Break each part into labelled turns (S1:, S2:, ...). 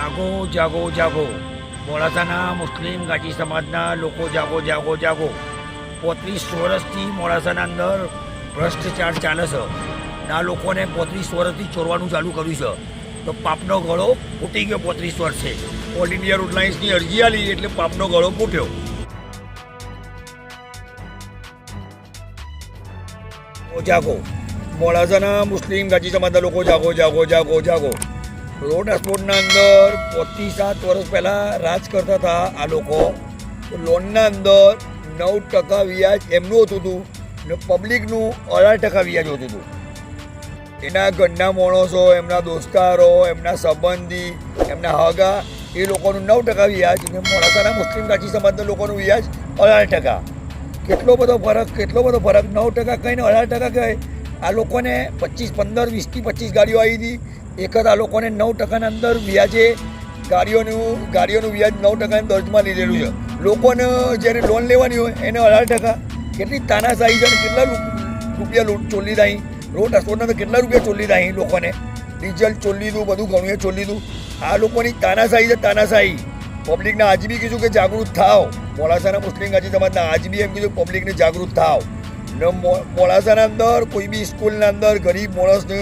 S1: જાગો જાગો જાગો મોડાસાના મુસ્લિમ ગાજી સમાજના લોકો જાગો જાગો જાગો 35 વર્ષથી મોડાસાના અંદર ભ્રષ્ટાચાર ચાલે છે. આ લોકોને 35 વર્ષથી ચોરવાનું ચાલુ કર્યું છે, તો પાપનો ગળો ફૂટી ગયો. 35 વર્ષે ઓલ ઇન્ડિયા રોડ લાઇન્સની અરજી આલી એટલે પાપનો ગળો ફૂટ્યો. જાગો મોડાસાના મુસ્લિમ ગાજી સમાજના લોકો જાગો જાગો જાગો જાગો. રોડ ટ્રાન્સપોર્ટના અંદર 37 વર્ષ પહેલાં રાજ કરતા હતા આ લોકો. લોનના અંદર 9% વ્યાજ એમનું હતું હતું ને પબ્લિકનું 18% વ્યાજ હોતું હતું. એના ઘરના માણસો, એમના દોસ્તારો, એમના સંબંધી, એમના હગા, એ લોકોનું 9% વ્યાજ ને મોડાસાના મુસ્લિમ ગાજી સમાજના લોકોનું વ્યાજ 18%. કેટલો બધો ફરક 9% કહીને 18% કહે. આ લોકોને 15, 20થી 25 ગાડીઓ આવી હતી. એક જ આ લોકોને 9%ના અંદર વ્યાજે ગાડીઓનું વ્યાજ 9% દર્જમાં લીધેલું છે. લોકોને જ્યારે લોન લેવાની હોય એને 18%. કેટલી તાનાશાહી છે ને કેટલા રૂપિયા ચોલી દાઈ. રોડ ટ્રાન્સપોર્ટના તો કેટલા રૂપિયા ચોલી દાઈ લોકોને. ડીઝલ ચોલી લીધું, બધું ઘણું એ ચોલી લીધું. આ લોકોની તાનાશાહી છે, તાનાશાહી. પબ્લિકને આજ બી કીધું કે જાગૃત થાવ. મોડાસાના મુસ્લિમ ગાજી સમાજના આજ બી એમ કીધું પબ્લિકને જાગૃત થાવ. ને મોડાસાના અંદર કોઈ બી સ્કૂલના અંદર ગરીબ માણસને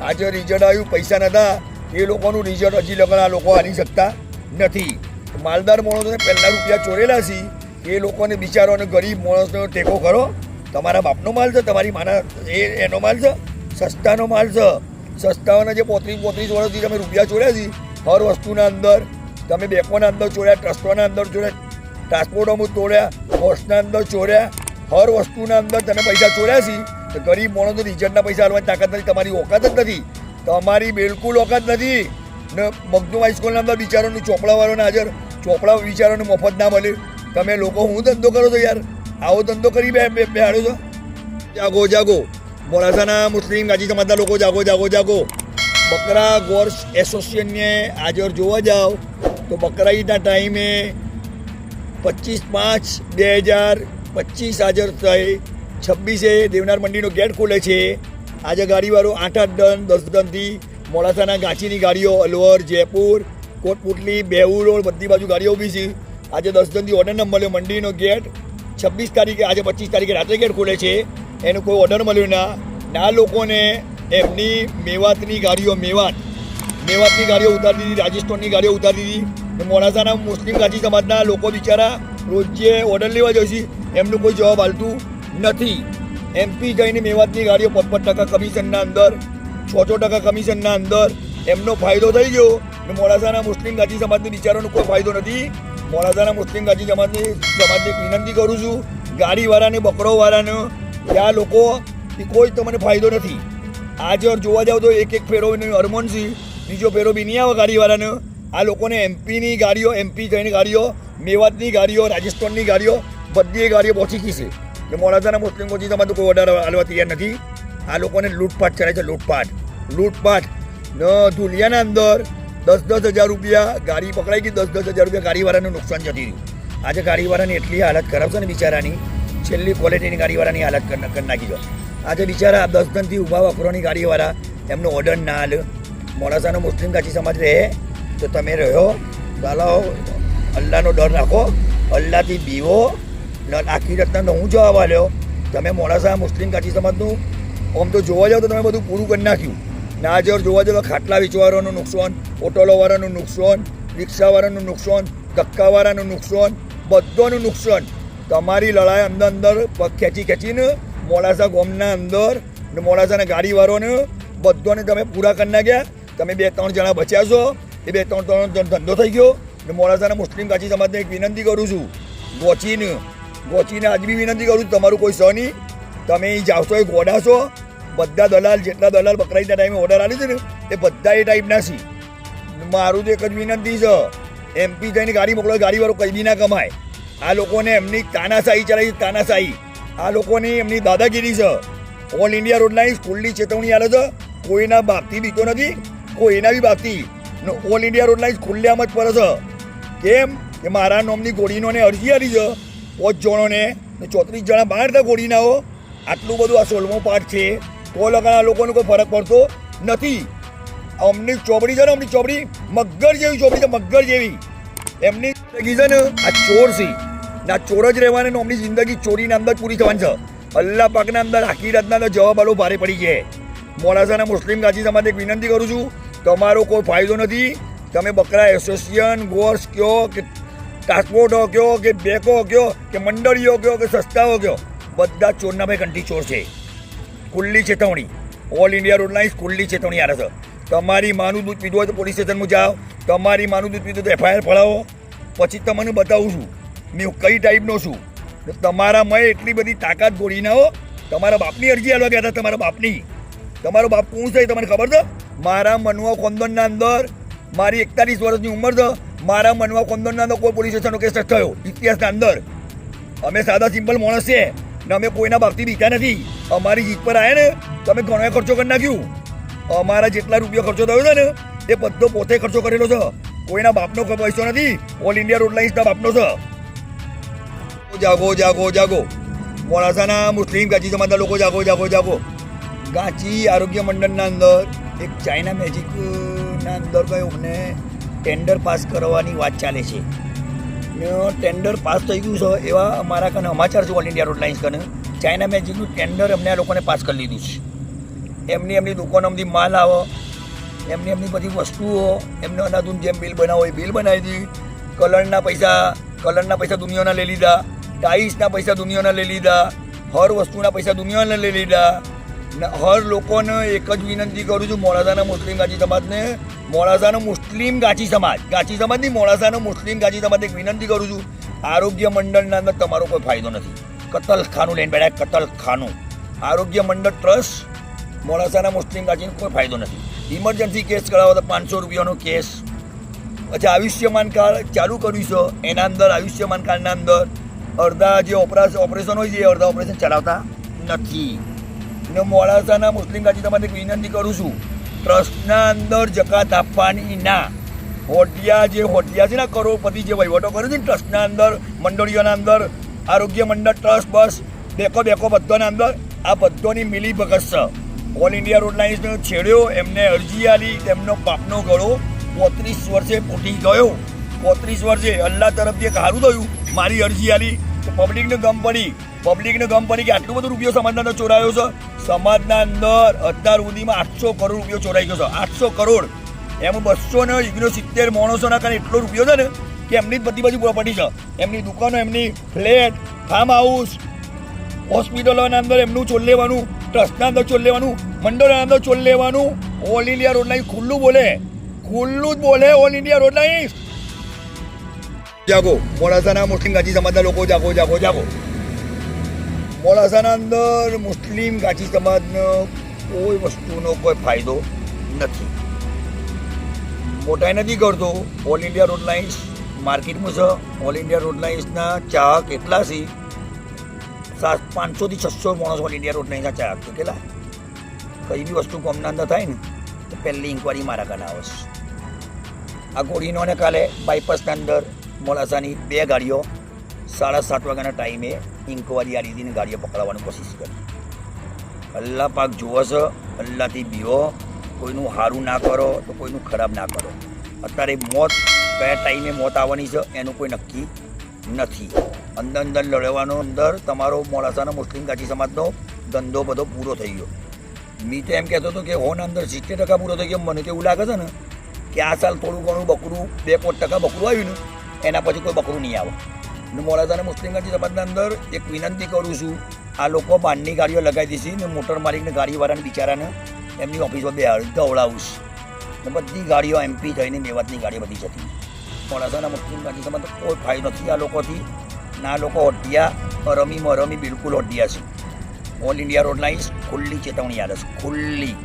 S1: આજે રિઝલ્ટ આવ્યું, પૈસા નહોતા, એ લોકોનું રિઝલ્ટ હજી લગન આ લોકો આલી શકતા નથી. માલદાર માણસોને પહેલાં રૂપિયા ચોરેલા છે, એ લોકોને બિચારોને ગરીબ માણસનો ટેકો કરો. તમારા બાપનો માલ છે, તમારી માના એનો માલ છે, સસ્તાનો માલ છે. સસ્તાઓના જે 35 વર્ષથી તમે રૂપિયા ચોર્યા છે, હર વસ્તુના અંદર તમે બેંકોના અંદર ચોર્યા, ટ્રસ્ટોના અંદર ચોર્યા, ટ્રાન્સપોર્ટોમાં તોડ્યા, હોસ્ટના અંદર ચોર્યા, હર વસ્તુના અંદર તમે પૈસા ચોર્યા છે. તો ગરીબ માણસો રિઝલ્ટના પૈસા આવવાની તાકાત નથી. તમારી ઓકાત જ નથી, તમારી બિલકુલ ઓકાત નથી. ને મગદુમ હાઈસ્કૂલના અંદર બિચારોનું ચોપડાવાળાને હાજર, ચોપડા બિચારોને મફત ના મળે. તમે લોકો હું ધંધો કરો છો યાર? આવો ધંધો કરી બેહાડો છો? જાગો જાગો મોડાસાના મુસ્લિમ ગાજી સમાજના લોકો જાગો જાગો જાગો. બકરા ગોર્સ એસોસિએશનને હાજર જોવા જાઓ તો બકરા ઈદના ટાઈમે 25/5/2025 હાજર થઈ. 26 દેવનાર મંડીનો ગેટ ખોલે છે. આજે ગાડીવાળો 8-8 ટન 10 ટનથી મોડાસાના ગાંચીની ગાડીઓ અલવર, જયપુર, કોટપુટલી, બેઉ રોડ બધી બાજુ ગાડીઓ ઊભી છે. આજે 10 ટનથી ઓર્ડર ન મળ્યો. મંડીનો ગેટ 26 તારીખે, આજે 25 તારીખે રાત્રે ગેટ ખોલે છે. એનો કોઈ ઓર્ડર મળ્યો ના. લોકોને એમની મેવાતની ગાડીઓ મેવાતની ગાડીઓ ઉતારી દીધી, રાજસ્થાનની ગાડીઓ ઉતારી દીધી. મોડાસાના મુસ્લિમ ગાજી સમાજના લોકો બિચારા રોજે ઓર્ડર લેવા જશે, એમનું કોઈ જવાબ હાલતું નથી. એમપી જઈને મેવાતની ગાડીઓ 5% કમિશનના અંદર, 6% કમિશનના અંદર એમનો ફાયદો થઈ ગયો. ને મોડાસાના મુસ્લિમ ગાજી સમાજની બિચારાનો કોઈ ફાયદો નથી. મોડાસાના મુસ્લિમ ગાજી સમાજને વિનંતી કરું છું, ગાડીવાળાને, બકરોવાળાને, ત્યાં લોકો કોઈ તમને ફાયદો નથી. આજે જોવા જાવ તો એક ફેરો અરમોન છે, બીજો ફેરો બી નહીં આવે ગાડીવાળાને. આ લોકોને એમપીની ગાડીઓ, એમપી થઈને ગાડીઓ, મેવાતની ગાડીઓ, રાજસ્થાનની ગાડીઓ, બધી ગાડીઓ પહોંચી ગઈ છે. એટલે મોડાસાના મુસ્લિમ ગાજી સમાજ કોઈ ઓર્ડર હાલવા તૈયાર નથી. આ લોકોને લૂંટપાટ ચાલે છે, લૂંટપાટ. ન ધુલિયાના અંદર 10-10 હજાર રૂપિયા ગાડી પકડાઈ ગઈ, 10-10 હજાર રૂપિયા ગાડીવાળાનું નુકસાન જતી રહ્યું. આજે ગાડીવાળાની એટલી હાલત ખરાબ છે ને બિચારાની, છેલ્લી ક્વોલિટીની ગાડીવાળાની હાલત કરી નાખી છે. આજે બિચારા 10 ટનથી ઊભા વકરોની ગાડીવાળા એમનો ઓર્ડર ના હાલ. મોડાસાનો મુસ્લિમ ગાજી સમાજ રહે તો તમે રહ્યો, ચાલો અલ્લાહનો ડર રાખો, અલ્લાહથી બીવો. આખી રત્ના હું જવાબ આલ્યો. તમે મોડાસા મુસ્લિમ ગાજી સમાજનું આમ તો જોવા જાઓ તો તમે બધું પૂરું કરી નાખ્યું. ના જર જોવા જાઓ તો ખાટલા વેચવાવાળાનું નુકસાન, ઓટોલોવાળાનું નુકસાન, રિક્ષાવાળાનું નુકસાન, ધક્કાવાળાનું નુકસાન, બધાનું નુકસાન. તમારી લડાઈ અંદર ખેંચીને મોડાસા ગામના અંદર ને મોડાસાના ગાડીવાળાને બધાને તમે પૂરા કરી નાખ્યા. તમે 2-3 જણા બચ્યા છો, એ 2-3 ધંધો થઈ ગયો. ને મોડાસાના મુસ્લિમ ગાજી સમાજને એક વિનંતી કરું છું, ગોચીને આજ બી વિનંતી કરું છું, તમારું કોઈ સ નહીં. તમે એ જાવશો એ ગોડા છો. બધા દલાલ, જેટલા દલાલ બકરાઈના ટાઈમે ઓર્ડર આલી છે ને એ બધા એ ટાઈપના છે. મારું તો એક જ વિનંતી છે, એમપી થઈને ગાડી મોકલો, ગાડીવાળો કંઈ બી ના કમાય. આ લોકોને એમની તાનાશાહી ચલાવી, તાનાશાહી. આ લોકોની એમની દાદાગીરી છે. ઓલ ઇન્ડિયા રોડ લાઇન્સ ખુલ્લી ચેતવણી આલે છે, કોઈના બાપથી બીતો નથી, કોઈના બી બાપથી. ઓલ ઇન્ડિયા રોડ લાઇન્સ ખુલ્લેઆમ જ પડે છે. કેમ કે મારા નામની ગોળીનોને અરજી આલી છે 5 જણોને, 34 જણા બહાર હતા ગોળીનાઓ. આટલું બધું આ 16મો પાઠ છે તો લગન આ લોકોને કોઈ ફરક પડતો નથી. અમની ચોપડી છે ને, અમની ચોપડી મગર જેવી ચોપડી છે, મગર જેવી. એમની જિંદગી છે ને આ ચોર છે ને, આ ચોર જ રહેવાની ને અમની જિંદગી ચોરીના અંદર પૂરી થવાની છે. અલ્લાહ પાકના અંદર આખી રાતના અંદર જવાબ આલો ભારે પડી છે. મોડાસાના મુસ્લિમ ગાજી સમાજને એક વિનંતી કરું છું, તમારો કોઈ ફાયદો નથી. તમે બકરા એસોસિએશન, ગોર્સ કયો કે ટ્રાન્સપોર્ટો કયો કે બેકો કયો કે મંડળીઓ કયો કે સંસ્થાઓ કયો, બધા ચોરના ભાઈ કંઠી ચોર છે. ખુલ્લી ચેતવણી, ઓલ ઇન્ડિયા રોડ લાઇન્સ ખુલ્લી ચેતવણી આવે છે. તમારી માનું દૂધ પીધું હોય તો પોલીસ સ્ટેશનમાં જાઓ, તમારી માનું દૂધ પીધું તો એફઆઈઆર ફળાવો, પછી તમને બતાવું છું મેં કઈ ટાઈપનો છું. તમારામાં એટલી બધી તાકાત ગોળી ના હો. તમારા બાપની અરજી આલવા ગયા હતા, તમારા બાપની. તમારો બાપ કોણ છે તમને ખબર છે? મારા મનવા કોંદોનના અંદર મારી 41 વર્ષની ઉંમર છે. મારા મનવા કોંદોનના અંદર કોઈ પોલીસ સ્ટેશનનો કેસ થયો ઇતિહાસના અંદર. અમે સાદા સિમ્પલ માણસ છે ને અમે કોઈના બાપથી બીતા નથી. અમારી જીત પર આવ્યા ને તો અમે ઘણો ખર્ચો કરી નાખ્યું. અમારા જેટલા રૂપિયા ખર્ચો થયો છે ને એ બધો પોતે ખર્ચો કરેલો છે. કોઈના બાપનો પૈસો નથી, ઓલ ઇન્ડિયા રોડ લાઇન્સના બાપનો છે. જાગો જાગો જાગો, મોડાસાના મુસ્લિમ ગાચી સમાજના લોકો જાગો જાગો જાગો. ગાચી આરોગ્ય મંડળના અંદર એક ચાઇના મેજિકના અંદર કયો અમને ટેન્ડર પાસ કરવાની વાત ચાલે છે ને ટેન્ડર પાસ થઈ ગયું છે એવા અમારા કને સમાચાર છે. ઓલ ઇન્ડિયા રોડ લાઇન્સ કને ચાઇના મેજિકનું ટેન્ડર અમને આ લોકોને પાસ કરી લીધું છે. એમની દુકાનોમાંથી માલ આવે, એમની બધી વસ્તુઓ એમને અનાધૂન જેમ બિલ બનાવો એ બિલ બનાવી દીધી. કલરના પૈસા દુનિયાના લઈ લીધા, ટાઈલ્સના પૈસા દુનિયાના લઈ લીધા, હર વસ્તુના પૈસા દુનિયાના લઈ લીધા. ને હર લોકોને એક જ વિનંતી કરું છું, મોડાસાના મુસ્લિમ ગાચી સમાજને, મોડાસાનો મુસ્લિમ ગાચી સમાજની મોડાસાનો મુસ્લિમ ગાચી સમાજને એક વિનંતી કરું છું, આરોગ્ય મંડળના અંદર તમારો કોઈ ફાયદો નથી. કતલખાનું લઈને બેઠા, કતલખાનું. આરોગ્ય મંડળ ટ્રસ્ટ મોડાસાના મુસ્લિમ ગાચીનો કોઈ ફાયદો નથી. ઇમરજન્સી કેસ કરાવો તો 500 રૂપિયાનો કેસ. પછી આયુષ્યમાન કાર્ડ ચાલુ કર્યું છે, એના અંદર આયુષ્યમાન કાર્ડના અંદર અડધા જે ઓપરેશન હોય છે એ અડધા ઓપરેશન ચલાવતા નથી. ને મોડાસાના મુસ્લિમ ગાચી તમારે વિનંતી કરું છું, ટ્રસ્ટના અંદર જકાત આપવાની ના. હોટિયા છે ને કરોડપતિ જે વહીવટો કરે છે ને ટ્રસ્ટના અંદર, મંડળીઓના અંદર, આરોગ્ય મંડળ ટ્રસ્ટ, બસ બેકો બધાના અંદર આ બધાની મિલી ભગત છે. ઓલ ઇન્ડિયા રોડ લાઇન્સનો છેડ્યો, એમને અરજી આલી, તેમનો બાપનો ગળો 35 વર્ષે ફૂટી ગયો. 35 વર્ષે અલ્લાહ તરફથી એક સારું થયું, મારી અરજી આલી તો પબ્લિકને ગમ પડી કે આટલું બધું રૂપિયો સમાજના અંદર ચોરાયો છે. સમાજના અંદર અત્યાર સુધીમાં 800 કરોડ રૂપિયો ચોરાઈ ગયો છે. 800 કરોડ, એમાં 269 માણસોના કારણે એટલો રૂપિયો છે ને કે એમની જ બધી બાજુ પ્રોપર્ટી છે. એમની દુકાનો, એમની ફ્લેટ, ફાર્મ હાઉસ, હોસ્પિટલોના અંદર એમનું ચોલ લેવાનું, ટ્રસ્ટના અંદર ચોલ લેવાનું, મંડળના અંદર ચોલ લેવાનું. ઓલ ઇન્ડિયા રોડ લાઇન્સ ખુલ્લું જ બોલે ઓલ ઇન્ડિયા રોડ લાઇન્સ. જાગો, મોડાસાના મુસ્લિમ ગાચી સમાજના લોકો જાગો જાગો જાગો. મોડાસાના અંદર મુસ્લિમ ગાચી સમાજનો કોઈ વસ્તુનો કોઈ ફાયદો નથી. મોટાઈ નથી કરતો. ઓલ ઇન્ડિયા રોડ લાઇન્સ માર્કેટમાં છે. ઓલ ઇન્ડિયા રોડ લાઇન્સના ચાહક કેટલા છે? 500 થી 600 માણસ ઓલ ઇન્ડિયા રોડ લાઇન્સના ચાહક છે. કેટલા? કઈ બી વસ્તુ કોમના અંદર થાય ને તો પહેલી ઇન્કવાયરી મારા કાને આવે છે. આ ગોળીનોને કાલે બાયપાસના અંદર મોડાસાની 2 ગાડીઓ 7:30 વાગ્યાના ટાઈમે ઇન્કવાયરી આલી દીધી, ગાડીઓ પકડાવવાની કોશિશ કરી. અલ્લાહ પાક જુઓ છે, અલ્લાહથી બીવો. કોઈનું સારું ના કરો તો કોઈનું ખરાબ ના કરો. અત્યારે મોત કયા ટાઈમે મોત આવવાની છે એનું કોઈ નક્કી નથી. અંદર લડવાનો અંદર તમારો મોડાસાનો મુસ્લિમ ગાચી સમાજનો ધંધો બધો પૂરો થઈ ગયો. મેં તો એમ કહેતો હતો કે હોના અંદર 70% પૂરો થઈ ગયો. મને તો એવું લાગે છે ને કે આ સાલ થોડું ઘણું બકરું 2% બકરું આવ્યું ને એના પછી કોઈ બકરું નહીં આવે. ને મોડાસાના મુસ્લિમ ગાચી સમાજના અંદર એક વિનંતી કરું છું, આ લોકો બહારની ગાડીઓ લગાવી દીધી ને મોટર માલિકને ગાડીવાળાને બિચારાને એમની ઓફિસમાં દવડાવું ને બધી ગાડીઓ MP થઈને મેવાતની ગાડીઓ બધી જતી. મોડાસાના મુસ્લિમ ગાચી સમાજ કોઈ ફાયદો નથી આ લોકોથી. ના લોકો હટિયા રમી બિલકુલ હટિયા છે. ઓલ ઇન્ડિયા રોડ લાઇન્સ ખુલ્લી ચેતવણી આવે છે, ખુલ્લી.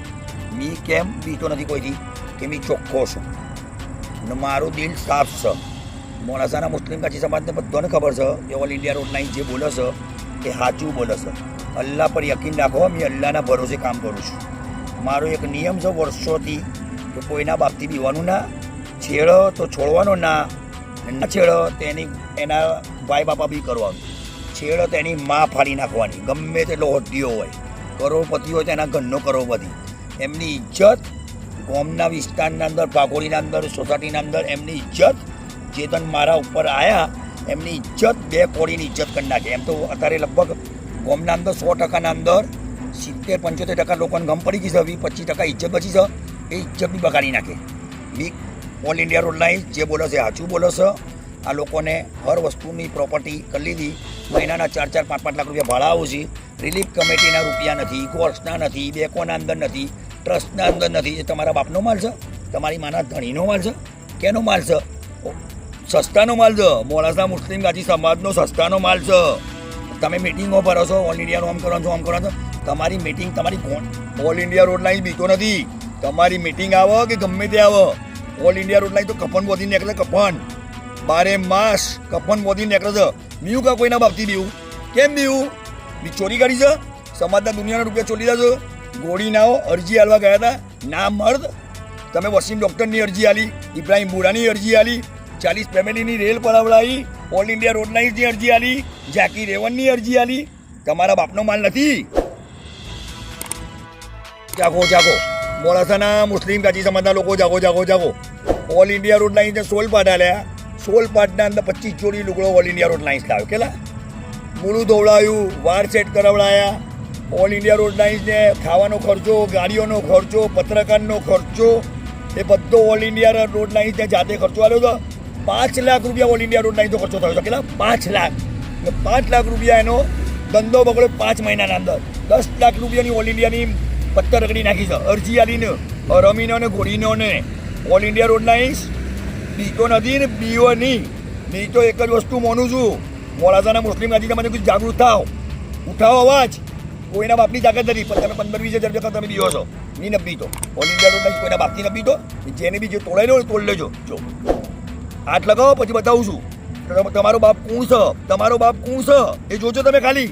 S1: મી કેમ બીતો નથી કોઈથી કે મી ચોખ્ખો છું ને મારું દિલ સાફ છે. મોડાસાના મુસ્લિમ ગાચી સમાજને બધાને ખબર છે કે ઓલ ઇન્ડિયા રોડ લાઇન્સ જે બોલે છે એ સાચું બોલે છે. અલ્લાહ પર યકીન રાખો, મેં અલ્લાહના ભરોસે કામ કરું છું. મારો એક નિયમ છે વર્ષોથી કે કોઈના બાપથી બીવાનું ના, છેડો તો છોડવાનો ના છેડો તેની એના ભાઈ બાપા બી કરવાનું, છેડો તેની માં ફાડી નાખવાની. ગમે તેટલો હોટીઓ હોય, કરોડપતિ હોય તો એના ઘરનો કરોડપતિ. એમની ઇજ્જત ગામના વિસ્તારના અંદર ભાગોળીના અંદર સોસાયટીના અંદર એમની ઇજ્જત જે તન મારા ઉપર આવ્યા એમની ઇજ્જત 2 કોડીની ઇજ્જત કરી નાખે. એમ તો અત્યારે લગભગ ગામના અંદર 100%ના અંદર 70-75% લોકોને ગમ પડી ગઈ છે, 20-25% ઇજ્જત બચી છે, એ ઇજ્જત બી બગાડી નાખે. બી ઓલ ઇન્ડિયા રોડ લાઇન્સ જે બોલે છે સાચું બોલે છે. આ લોકોને હર વસ્તુની પ્રોપર્ટી કરી લીધી, મહિનાના 4-5 લાખ રૂપિયા ભાડા આવું છે. રિલીફ કમિટીના રૂપિયા નથી, કોર્ટ્સના નથી, બેંકોના અંદર નથી, ટ્રસ્ટના અંદર નથી. એ તમારા બાપનો માલ છે, તમારી માના ધણીનો માલ છે, કેનો માલ છે? સસ્તાનો માલ છે. મોડાસા મુસ્લિમ ગાજી સમાજનો સસ્તાનો માલ છે. તમે મિટિંગો ભરો છો, ઓલ ઇન્ડિયાનું આમ કરો છો, આમ કરો છો. તમારી મિટિંગ તમારી ઓલ ઇન્ડિયા રોડ લાઈન બીતો નથી. તમારી મિટિંગ આવે કે ગમે તે આવે, ઓલ ઇન્ડિયા રોડ લાઈન તો કફન બોધી નીકળે. કફન 12 માસ કફન બોધી નીકળે છે. બીવું કા કોઈના બાપથી બીવું? કેમ બીવું? બી ચોરી કરી છે, સમાજના દુનિયાના રૂપિયા ચોરી દીધા છે. ગોળી નાઓ અરજી આલવા ગયા હતા, ના મર્દ. તમે વસીમ ડૉક્ટરની અરજી આલી, ઇબ્રાહિમ બુરાની અરજી આલી, 40 ફેમિલીની રેલ પડાવડાવી, ઓલ ઇન્ડિયા રોડ લાઇન્સની અરજી આલી, ઝાકી રેવનની અરજી આલી. તમારા બાપનો માલ નથી. જાગો જાગો, મોડાસાના મુસ્લિમ ગાજી સમાજના લોકો જાગો જાગો જાગો. ઓલ ઇન્ડિયા રોડ લાઇન્સને 16 પાટ આલ્યા, 16 પાટના અંદર 25 જોડી લુગડો ઓલ ઇન્ડિયા રોડ લાઇન્સ લાવ્યો. કેટલા મૂળું ધોવડાયું, વાર સેટ કરાવડાયા. ઓલ ઇન્ડિયા રોડ લાઇન્સને ખાવાનો ખર્ચો, ગાડીઓનો ખર્ચો, પત્રકારનો ખર્ચો, એ બધો ઓલ ઇન્ડિયા રોડ લાઇન્સને જાતે ખર્ચો આવ્યો હતો. 5 લાખ રૂપિયા ઓલ ઇન્ડિયા રોડ લાઇન્સનો ખર્ચો થયો હતો. કેટલા? 5 લાખ. 5 લાખ રૂપિયા એનો ધંધો બગડ્યો 5 મહિનાના અંદર. 10 લાખ રૂપિયાની ઓલ ઇન્ડિયાની પત્તર રગડી નાખી છે. અરજી આલીને રમીનો ને ઘોડીનો ને. ઓલ ઇન્ડિયા રોડ લાઇન્સ બીતો નથી ને બીઓ નહીં. બી તો એક જ વસ્તુ માનું છું, મોડાસાના મુસ્લિમ ગાજી તમે જાગૃત થાવ, ઉઠાવો અવાજ. કોઈના બાપની તાકાત નથી, પણ તમે 15-20 હજાર રૂપિયા તમે બીઓ છો. નહીં ન બીતો ઓલ ઇન્ડિયા રોડ લાઇન્સ કોઈના બાપથી ન બીતો. જેને બી જે તોડાઈ લો તોડ લેજો. જો હાથ લગાવો પછી બતાવું છું તમારો બાપ કોણ છે, તમારો બાપ કોણ છે એ જોજો તમે ખાલી.